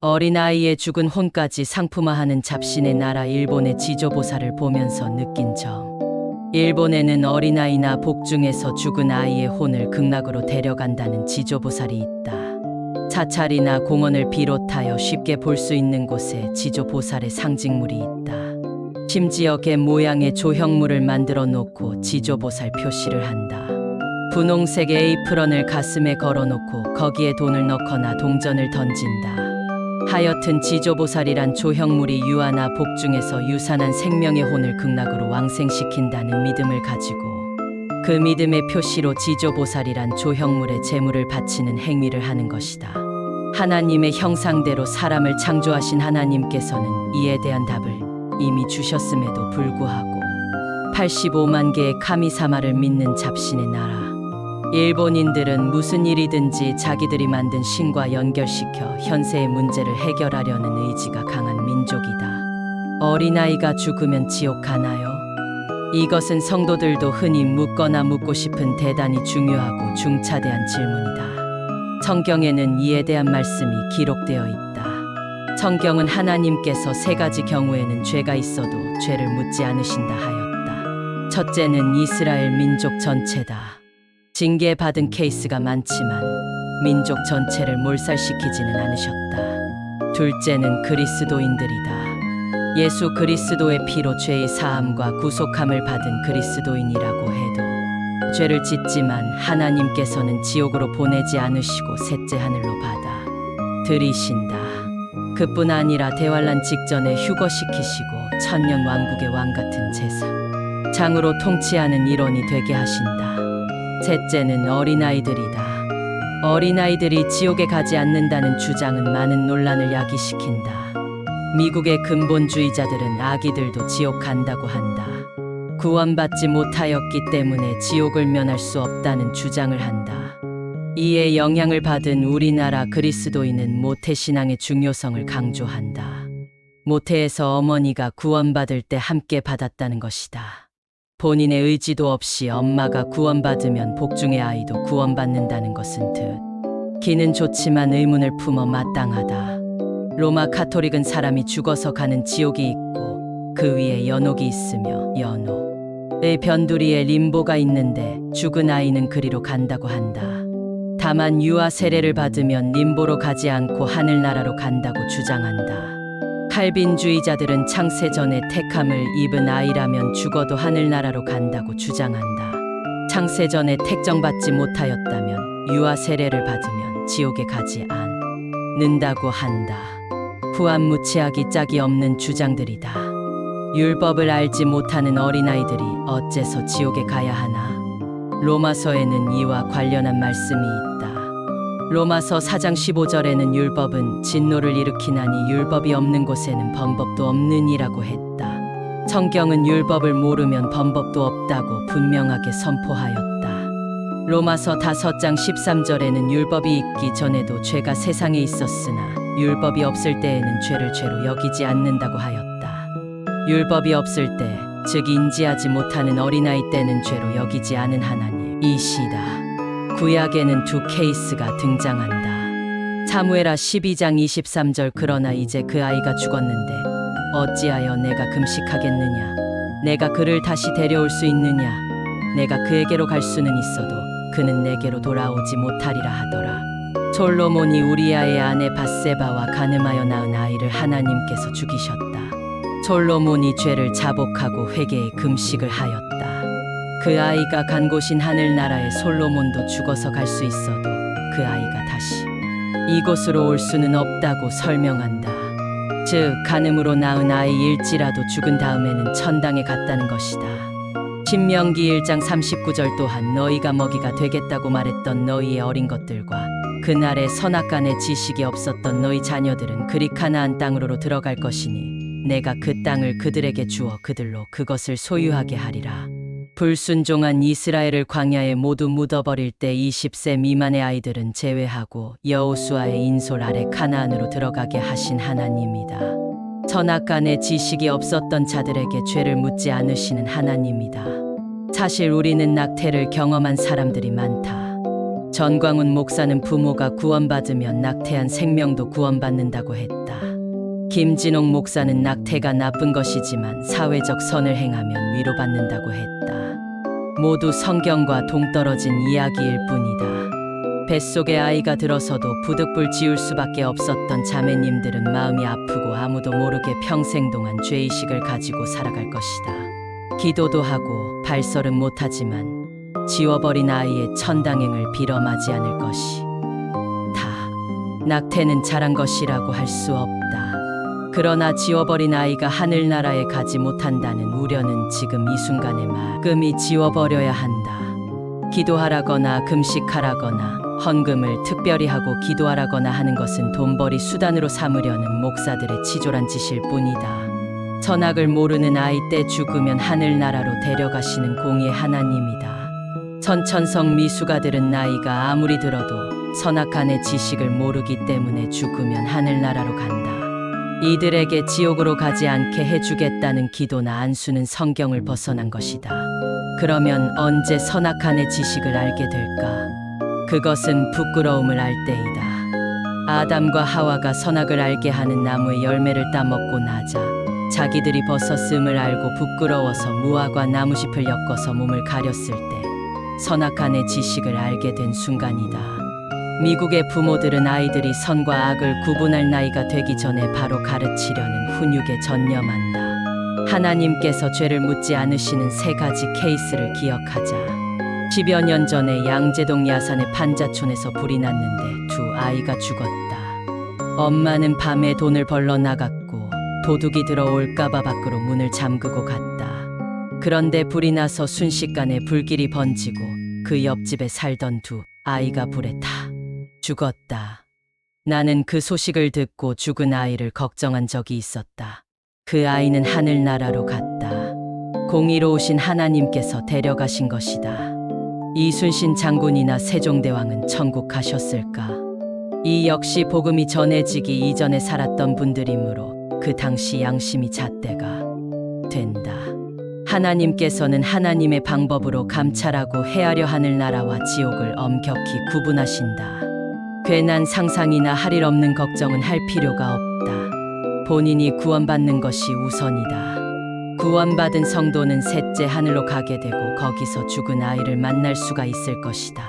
어린아이의 죽은 혼까지 상품화하는 잡신의 나라 일본의 지조보살을 보면서 느낀 점. 일본에는 어린아이나 복중에서 죽은 아이의 혼을 극락으로 데려간다는 지조보살이 있다. 사찰이나 공원을 비롯하여 쉽게 볼 수 있는 곳에 지조보살의 상징물이 있다. 심지어 개 모양의 조형물을 만들어 놓고 지조보살 표시를 한다. 분홍색 에이프런을 가슴에 걸어놓고 거기에 돈을 넣거나 동전을 던진다. 하여튼 지조보살이란 조형물이 유아나 복중에서 유산한 생명의 혼을 극락으로 왕생시킨다는 믿음을 가지고 그 믿음의 표시로 지조보살이란 조형물에 제물을 바치는 행위를 하는 것이다. 하나님의 형상대로 사람을 창조하신 하나님께서는 이에 대한 답을 이미 주셨음에도 불구하고 85만 개의 카미사마를 믿는 잡신의 나라. 일본인들은 무슨 일이든지 자기들이 만든 신과 연결시켜 현세의 문제를 해결하려는 의지가 강한 민족이다. 어린아이가 죽으면 지옥 가나요? 이것은 성도들도 흔히 묻거나 묻고 싶은 대단히 중요하고 중차대한 질문이다. 성경에는 이에 대한 말씀이 기록되어 있다. 성경은 하나님께서 세 가지 경우에는 죄가 있어도 죄를 묻지 않으신다 하였다. 첫째는 이스라엘 민족 전체다. 징계받은 케이스가 많지만 민족 전체를 몰살시키지는 않으셨다. 둘째는 그리스도인들이다. 예수 그리스도의 피로 죄의 사함과 구속함을 받은 그리스도인이라고 해도 죄를 짓지만 하나님께서는 지옥으로 보내지 않으시고 셋째 하늘로 받아 들이신다. 그뿐 아니라 대환란 직전에 휴거시키시고 천년 왕국의 왕 같은 제사 장으로 통치하는 일원이 되게 하신다. 셋째는 어린아이들이다. 어린아이들이 지옥에 가지 않는다는 주장은 많은 논란을 야기시킨다. 미국의 근본주의자들은 아기들도 지옥 간다고 한다. 구원받지 못하였기 때문에 지옥을 면할 수 없다는 주장을 한다. 이에 영향을 받은 우리나라 그리스도인은 모태신앙의 중요성을 강조한다. 모태에서 어머니가 구원받을 때 함께 받았다는 것이다. 본인의 의지도 없이 엄마가 구원받으면 복중의 아이도 구원받는다는 것은 듣기는 좋지만 의문을 품어 마땅하다. 로마 카톨릭은 사람이 죽어서 가는 지옥이 있고 그 위에 연옥이 있으며 연옥의 변두리에 림보가 있는데 죽은 아이는 그리로 간다고 한다. 다만 유아 세례를 받으면 림보로 가지 않고 하늘나라로 간다고 주장한다. 칼빈주의자들은 창세전에 택함을 입은 아이라면 죽어도 하늘나라로 간다고 주장한다. 창세전에 택정받지 못하였다면 유아 세례를 받으면 지옥에 가지 않는다고 한다. 후한무치하기 짝이 없는 주장들이다. 율법을 알지 못하는 어린아이들이 어째서 지옥에 가야 하나? 로마서에는 이와 관련한 말씀이 있다. 로마서 4장 15절에는 율법은 진노를 일으키나니 율법이 없는 곳에는 범법도 없느니라고 했다. 성경은 율법을 모르면 범법도 없다고 분명하게 선포하였다. 로마서 5장 13절에는 율법이 있기 전에도 죄가 세상에 있었으나 율법이 없을 때에는 죄를 죄로 여기지 않는다고 하였다. 율법이 없을 때, 즉 인지하지 못하는 어린아이 때는 죄로 여기지 않은 하나님이시다. 구약에는 두 케이스가 등장한다. 사무엘하 12장 23절 그러나 이제 그 아이가 죽었는데 어찌하여 내가 금식하겠느냐? 내가 그를 다시 데려올 수 있느냐? 내가 그에게로 갈 수는 있어도 그는 내게로 돌아오지 못하리라 하더라. 솔로몬이 우리아의 아내 밧세바와 간음하여 낳은 아이를 하나님께서 죽이셨다. 솔로몬이 죄를 자복하고 회개의 금식을 하였다. 그 아이가 간 곳인 하늘나라에 솔로몬도 죽어서 갈 수 있어도 그 아이가 다시 이곳으로 올 수는 없다고 설명한다. 즉 간음으로 낳은 아이일지라도 죽은 다음에는 천당에 갔다는 것이다. 신명기 1장 39절 또한 너희가 먹이가 되겠다고 말했던 너희의 어린 것들과 그날의 선악간의 지식이 없었던 너희 자녀들은 그리 가나안 땅으로 들어갈 것이니 내가 그 땅을 그들에게 주어 그들로 그것을 소유하게 하리라. 불순종한 이스라엘을 광야에 모두 묻어버릴 때 20세 미만의 아이들은 제외하고 여호수아의 인솔 아래 가나안으로 들어가게 하신 하나님이다. 선악간의 지식이 없었던 자들에게 죄를 묻지 않으시는 하나님이다. 사실 우리는 낙태를 경험한 사람들이 많다. 전광훈 목사는 부모가 구원받으면 낙태한 생명도 구원받는다고 했다. 김진옥 목사는 낙태가 나쁜 것이지만 사회적 선을 행하면 위로받는다고 했다. 모두 성경과 동떨어진 이야기일 뿐이다. 뱃속에 아이가 들어서도 부득불 지울 수밖에 없었던 자매님들은 마음이 아프고 아무도 모르게 평생 동안 죄의식을 가지고 살아갈 것이다. 기도도 하고 발설은 못하지만 지워버린 아이의 천당행을 빌어 맞이 않을 것이 다. 낙태는 잘한 것이라고 할 수 없다. 그러나 지워버린 아이가 하늘나라에 가지 못한다는 우려는 지금 이 순간에 말끔히 지워버려야 한다. 기도하라거나 금식하라거나 헌금을 특별히 하고 기도하라거나 하는 것은 돈벌이 수단으로 삼으려는 목사들의 치졸한 짓일 뿐이다. 선악을 모르는 아이 때 죽으면 하늘나라로 데려가시는 공의 하나님이다. 천천성 미숙아들은 나이가 아무리 들어도 선악간의 지식을 모르기 때문에 죽으면 하늘나라로 간다. 이들에게 지옥으로 가지 않게 해주겠다는 기도나 안수는 성경을 벗어난 것이다. 그러면 언제 선악간의 지식을 알게 될까? 그것은 부끄러움을 알 때이다. 아담과 하와가 선악을 알게 하는 나무의 열매를 따먹고 나자 자기들이 벗었음을 알고 부끄러워서 무화과 나무잎을 엮어서 몸을 가렸을 때 선악간의 지식을 알게 된 순간이다. 미국의 부모들은 아이들이 선과 악을 구분할 나이가 되기 전에 바로 가르치려는 훈육에 전념한다. 하나님께서 죄를 묻지 않으시는 3가지 케이스를 기억하자. 10여 년 전에 양재동 야산의 판자촌에서 불이 났는데 2 아이가 죽었다. 엄마는 밤에 돈을 벌러 나갔고 도둑이 들어올까봐 밖으로 문을 잠그고 갔다. 그런데 불이 나서 순식간에 불길이 번지고 그 옆집에 살던 2 아이가 불에 타 죽었다. 나는 그 소식을 듣고 죽은 아이를 걱정한 적이 있었다. 그 아이는 하늘나라로 갔다. 공의로우신 하나님께서 데려가신 것이다. 이순신 장군이나 세종대왕은 천국 가셨을까? 이 역시 복음이 전해지기 이전에 살았던 분들이므로 그 당시 양심이 잣대가 된다. 하나님께서는 하나님의 방법으로 감찰하고 헤아려 하늘나라와 지옥을 엄격히 구분하신다. 괜한 상상이나 할 일 없는 걱정은 할 필요가 없다. 본인이 구원받는 것이 우선이다. 구원받은 성도는 셋째 하늘로 가게 되고 거기서 죽은 아이를 만날 수가 있을 것이다.